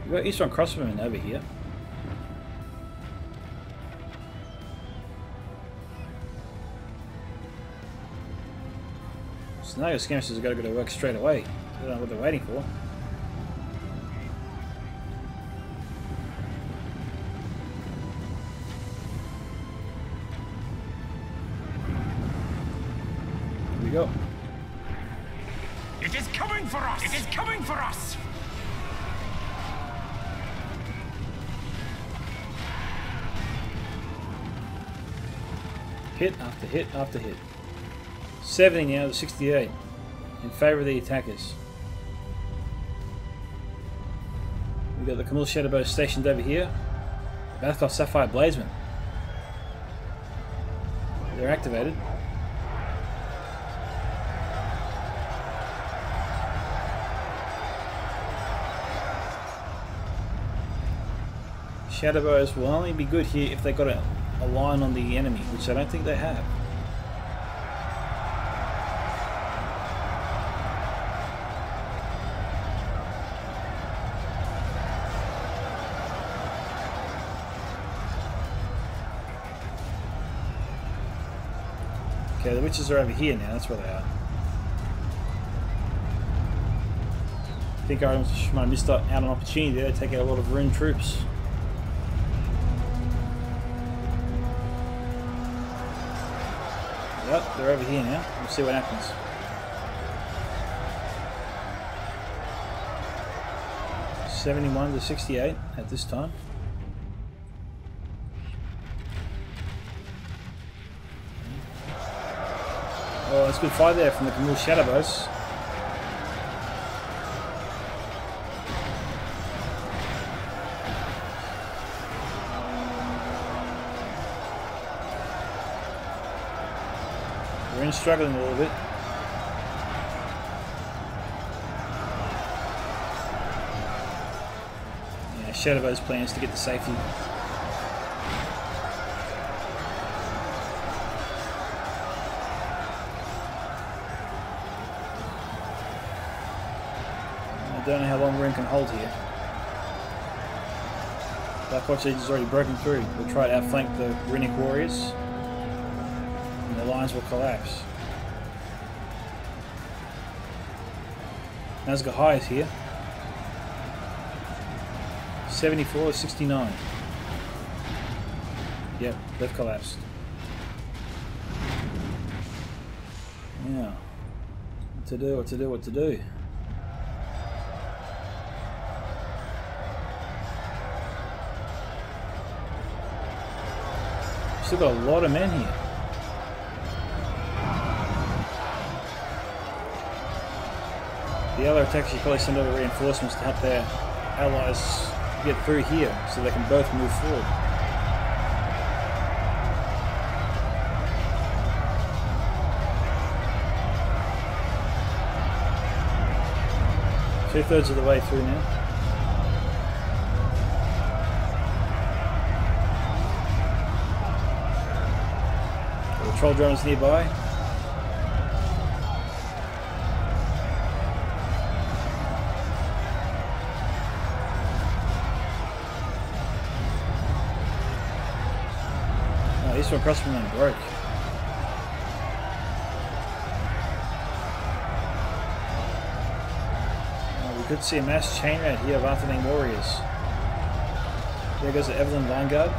We've got Eastern Crossbowmen over here. So now your skirmishers have got to go to work straight away. I don't know what they're waiting for. Here we go. It is coming for us! It is coming for us! Hit after hit after hit. 70 now to 68 in favour of the attackers. We've got the Camille Shadowbow stationed over here. Bathcloth Sapphire Bladesman. They're activated. Shadowbows will only be good here if they got a line on the enemy, which I don't think they have. Okay, the witches are over here now, that's where they are. I think I might have missed out on an opportunity there to take out a lot of rune troops. Yep, they're over here now. We'll see what happens. $71 to $68 at this time. Oh, that's a good fight there from the Camille Shadowbows. We're struggling a little bit. Yeah, Shadowbow's plan is to get to safety. I don't know how long Rune can hold here. Blackwatch Legion has already broken through. We'll try to outflank the Runic warriors. And the lines will collapse. Nazgul is here. 74 to 69. Yep, they've collapsed. Yeah. What to do, what to do, what to do? Still got a lot of men here. The other attacks should probably send over reinforcements to help their allies get through here so they can both move forward. Two-thirds of the way through now. The troll drones nearby. Oh, this one crossbowman broke. We could see a mass chain raid here of Arthedain warriors. There goes the Evelyn Vanguard.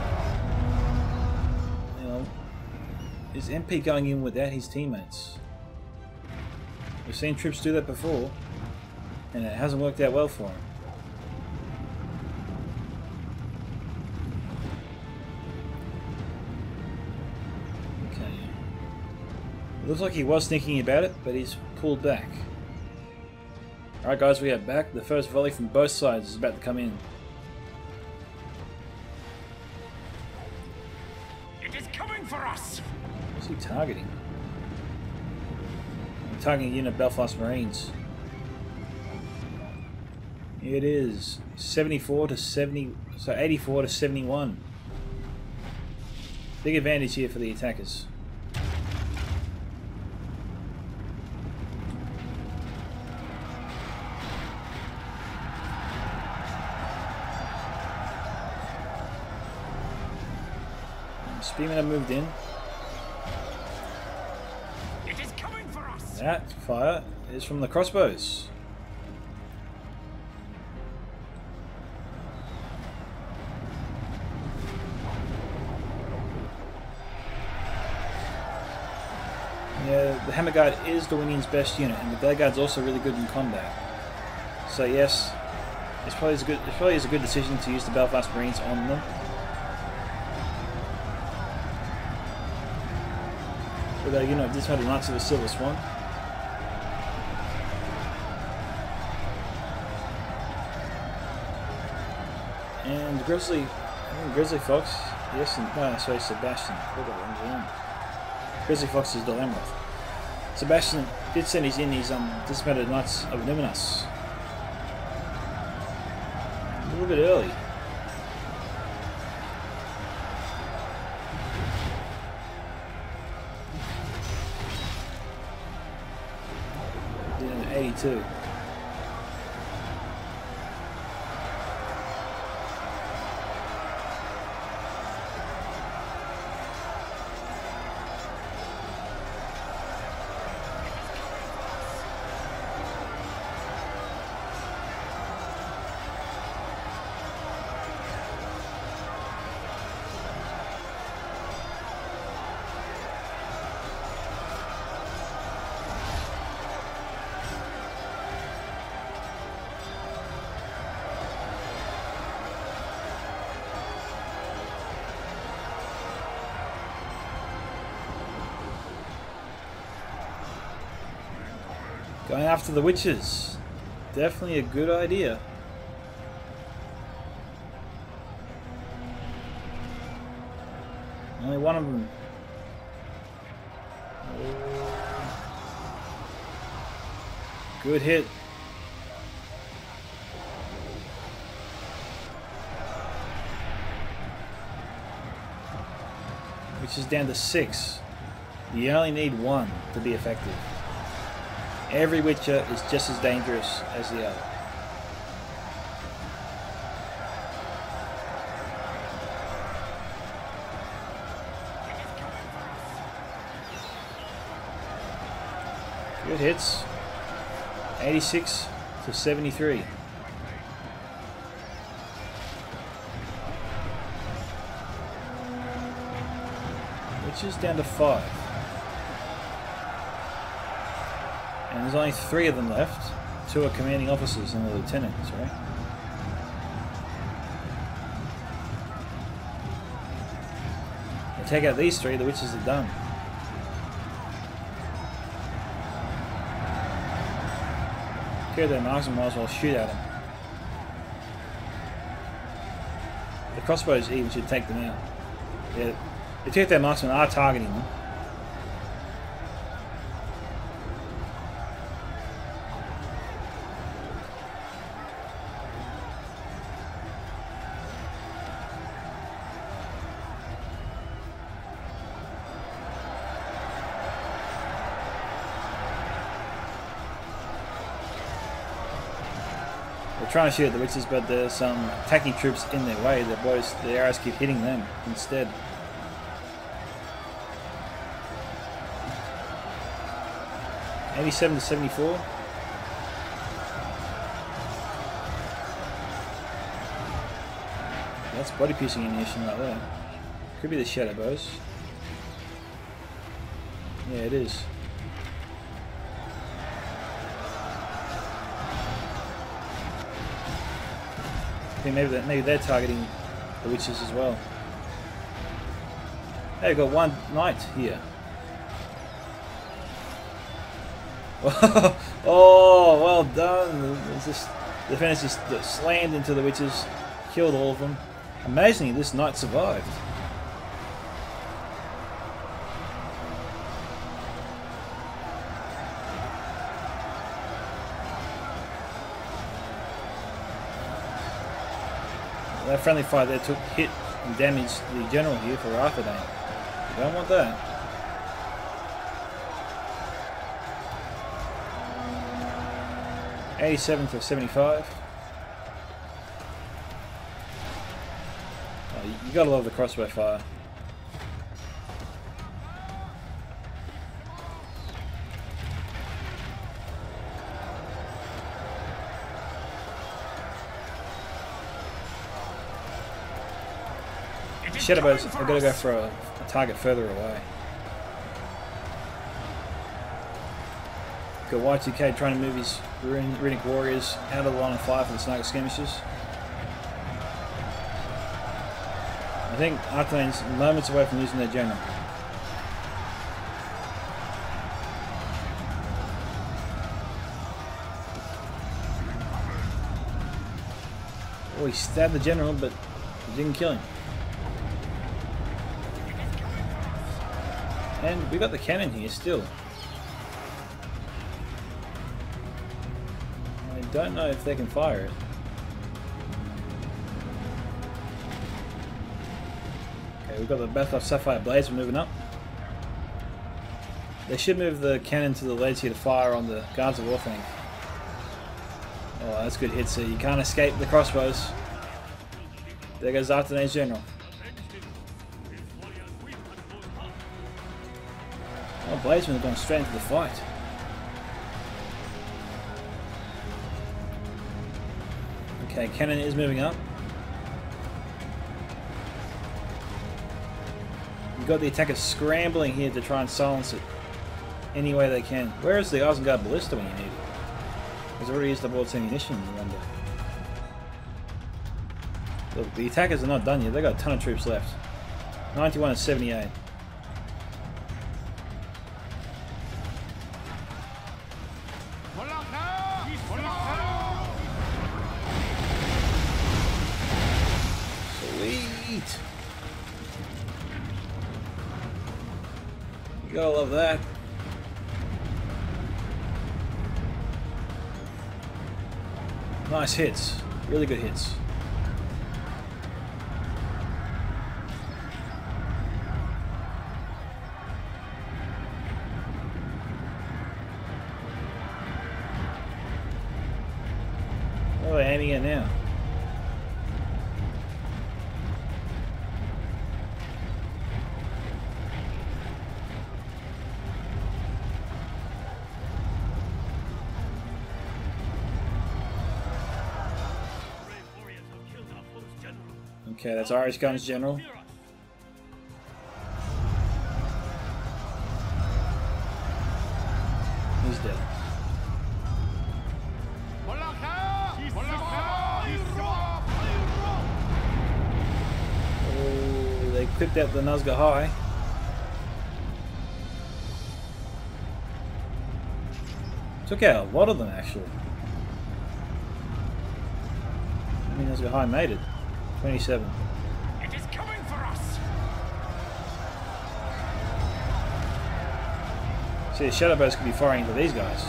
Is MP going in without his teammates? We've seen troops do that before, and it hasn't worked out well for him. Okay. It looks like he was thinking about it, but he's pulled back. Alright guys, we are back. The first volley from both sides is about to come in. It is coming for us! What's he targeting? I'm targeting a unit of Belfast Marines. It is 74 to 70, so 84 to 71. Big advantage here for the attackers. Spearmen have moved in. It is coming for us. That fire is from the crossbows. Yeah, the Hammer Guard is the Winion's best unit, and the Glade Guard's also really good in combat. So yes, it probably is a good decision to use the Belfast Marines on them. Although, you know, this had a Knights of the Silver Swan. And Grizzly, Grizzly Fox, yes, and no, sorry, Sebastian. Grizzly Fox is Dolamoth. Sebastian did send his Dismounted Knights of Numinos. A little bit early. Yeah, 82. Going after the witches. Definitely a good idea. Only one of them. Good hit. Which is down to 6. You only need 1 to be effective. Every Witcher is just as dangerous as the other. Good hits. 86 to 73. Which is down to 5. And there's only 3 of them left. 2 are commanding officers and the lieutenants, right? They take out these 3, the witches are done. Kill their marksman, might as well shoot at them. The crossbows even should take them out. Yeah, the 2 of their marksmen are targeting them. They're trying to shoot at the witches, but there's some attacking troops in their way. The arrows keep hitting them instead. $87 to 74. That's body piercing ammunition right there. Could be the shadow bows. Yeah, it is. I think maybe they're targeting the witches as well. Hey, we've got 1 knight here. Oh, well done. The defense just slammed into the witches, killed all of them. Amazingly, this knight survived. That friendly fire there took hit and damaged the general here for Arthedain. You don't want that. $87 to 75. Oh, you gotta love the crossbow fire. Shadowbows, I've got to go for a target further away. Got Y2K trying to move his Runic warriors out of the line of fire for the sniper skirmishes. I think Arthedain's moments away from losing their general. Oh, he stabbed the general, but He didn't kill him. And we got the cannon here still. I don't know if they can fire it. Okay, we've got the Bathurst Sapphire Blades moving up. They should move the cannon to the leads here to fire on the Guards of Orthanc. Oh, that's good hit, so you can't escape the crossbows. There goes Artenae's General. Oh, Bladesmen have gone straight into the fight. Okay, cannon is moving up. You've got the attackers scrambling here to try and silence it any way they can. Where is the Isengard Ballista when you need it? He's already used up all its ammunition, you wonder. Look, the attackers are not done yet. They've got a ton of troops left. 91 and 78. Sweet! You gotta love that. Nice hits. Really good hits. What are they aiming at now? Okay, that's Irish Guns General. He's dead. Oh, they clipped out the Nazgûl High. Took out a lot of them actually. I mean, Nazgûl High made it. 27. It is coming for us. See, the Shadow Bows could be firing into these guys.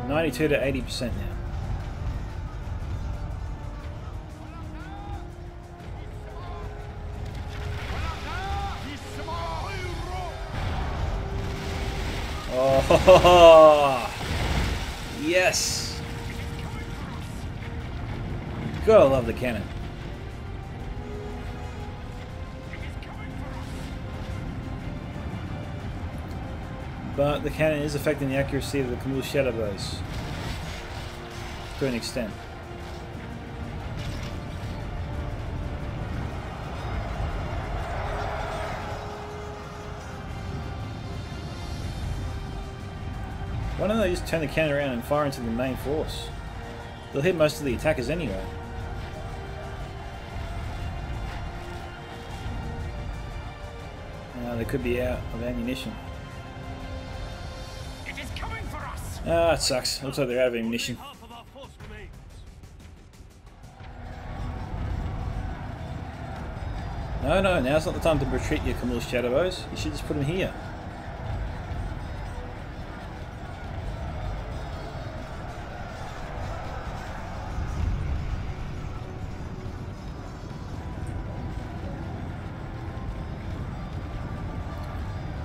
92 to 80% now. Oh, yes. Gotta love the cannon. But the cannon is affecting the accuracy of the Khmul Shadow Bows to an extent. Why don't they just turn the cannon around and fire into the main force? They'll hit most of the attackers anyway. They could be out of ammunition. It is coming for us. Ah, it sucks. Looks like they're out of ammunition. No, now's not the time to retreat your Khmul Shadow Bows. You should just put them here.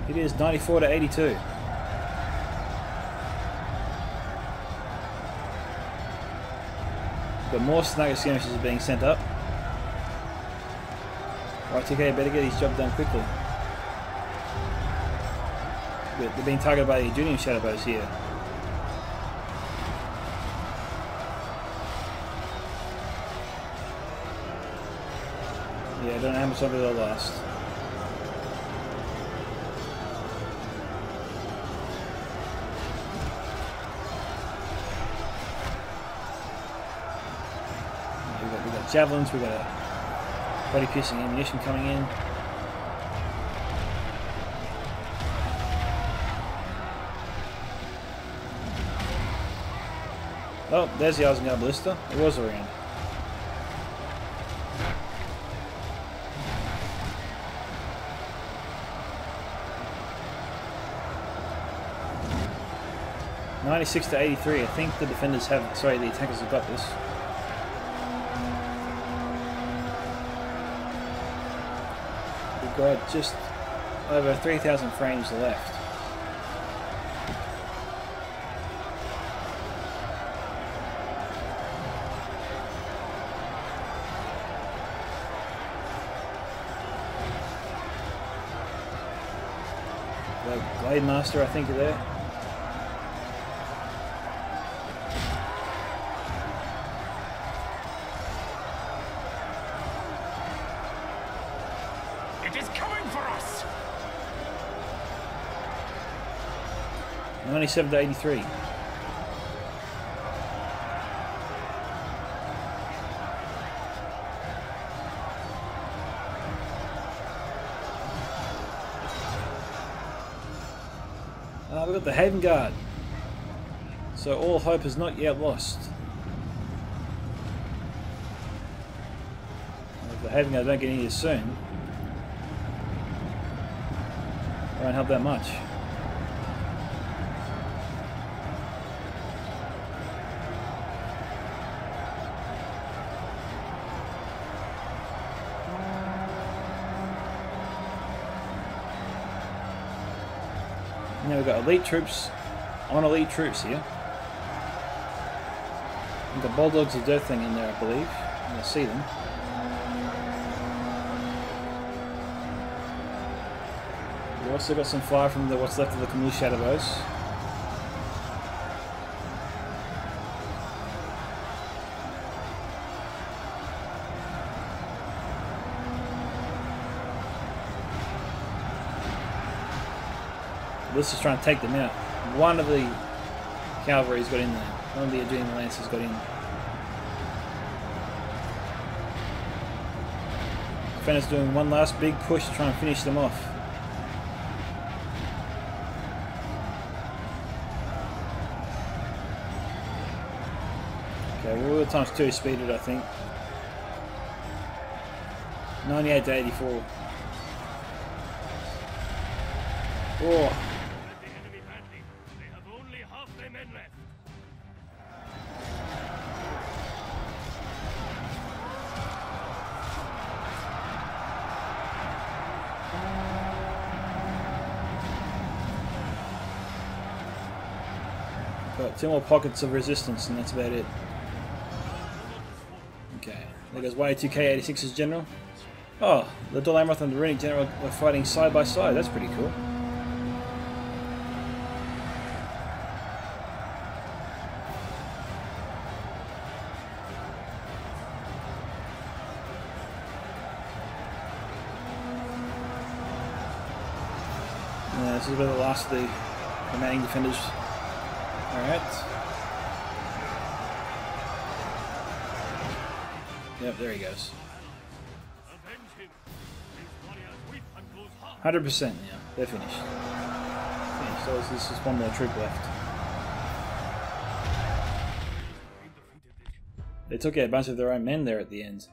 It is 94 to 82. But more Snagger skirmishes are being sent up. Right, TK better get his job done quickly. But they're being targeted by the Junior Shadow Bows here. Yeah, I don't know how much longer they'll last. We've got javelins, we've got body piercing ammunition coming in. Oh, there's the Isengard Ballista. It was around. (96 to 83). I think the defenders have. Sorry, the attackers have got this. We've got just over 3,000 frames left. The Glade Master, I think, are there. It is coming for us. 97 to 83. We've got the Haven Guard. So all hope is not yet lost. If the Haven Guard don't get in here soon, it won't help that much. Now we've got elite troops on elite troops here. We've got Bulldogs of Death thing in there, I believe. I see them. We've also got some fire from what's left of the Camul Shadowbows. This is trying to take them out. One of the cavalry's got in there. One of the Aegean Lancers got in. Defenders doing one last big push to try and finish them off. Okay, well, times 2 speeded, I think. 98 to 84. Oh. Got 2 more pockets of resistance, and that's about it. Okay, there goes Y2K86's general. Oh, the Dol Amroth and the Runic general were fighting side by side. That's pretty cool. Yeah, this is about the last of the remaining defenders. Alright. Yep, there he goes. 100%, yeah, they're finished. So there's just one more troop left. They took out a bunch of their own men there at the end.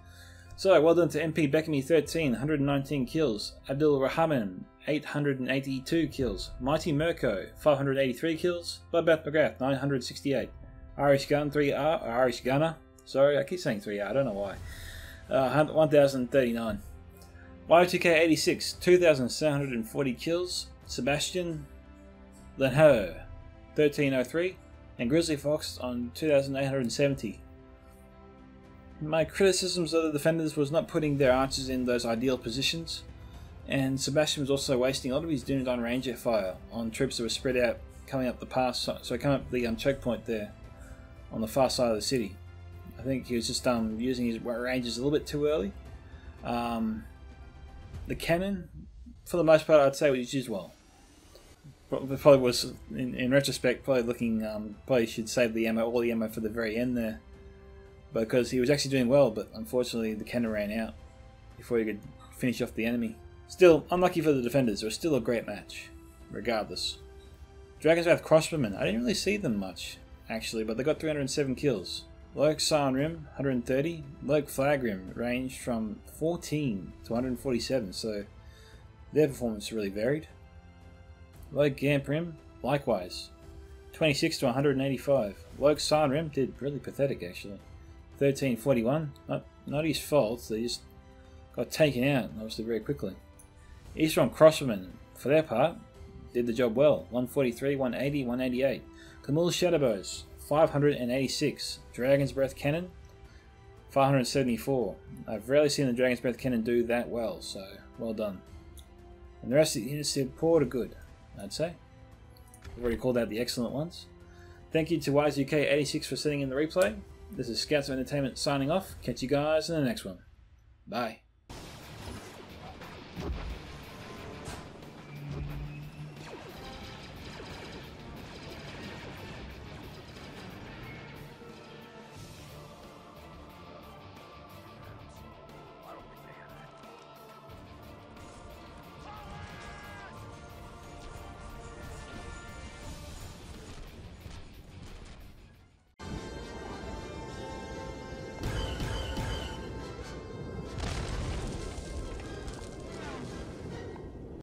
So, well done to MP Bekami 13, 119 kills. Abdul Rahman, 882 kills. Mighty Mirko, 583 kills. Bloodbath McGrath, 968. Irish Gun 3R, or Irish Gunner. Sorry, I keep saying 3R, I don't know why. 1039. Y2K86, 2740 kills. Sebastian Lenho, 1303. And Grizzly Fox on 2870. My criticisms of the defenders was not putting their archers in those ideal positions, and Sebastian was also wasting a lot of his Dunedain Ranger fire on troops that were spread out coming up the pass, so coming up the choke point there on the far side of the city. I think he was just using his Rangers a little bit too early. The cannon, for the most part, I'd say was used well. Probably was, in retrospect, probably looking, probably should save the ammo, all the ammo for the very end there. Because he was actually doing well, but unfortunately the cannon ran out before he could finish off the enemy. Still, unlucky for the defenders. It was still a great match, regardless. Dragon's Wrath Crossbowmen, I didn't really see them much. actually, but they got 307 kills. Lurk Siren Rim, 130. Lurk Flag Rim ranged from 14 to 147, so their performance really varied. Lurk Gamp Rim, likewise, 26 to 185. Lurk Siren Rim did really pathetic actually. 1341, not his fault, they just got taken out obviously very quickly. Eastron Crosswomen, for their part, did the job well. 143, 180, 188. Camille Shadowbows, 586. Dragon's Breath Cannon, 574. I've rarely seen the Dragon's Breath Cannon do that well, so well done. And the rest of the units did poor to good, I'd say. I've already called out the excellent ones. Thank you to WiseUK86 for sending in the replay. This is Scouts of Entertainment signing off. Catch you guys in the next one. Bye.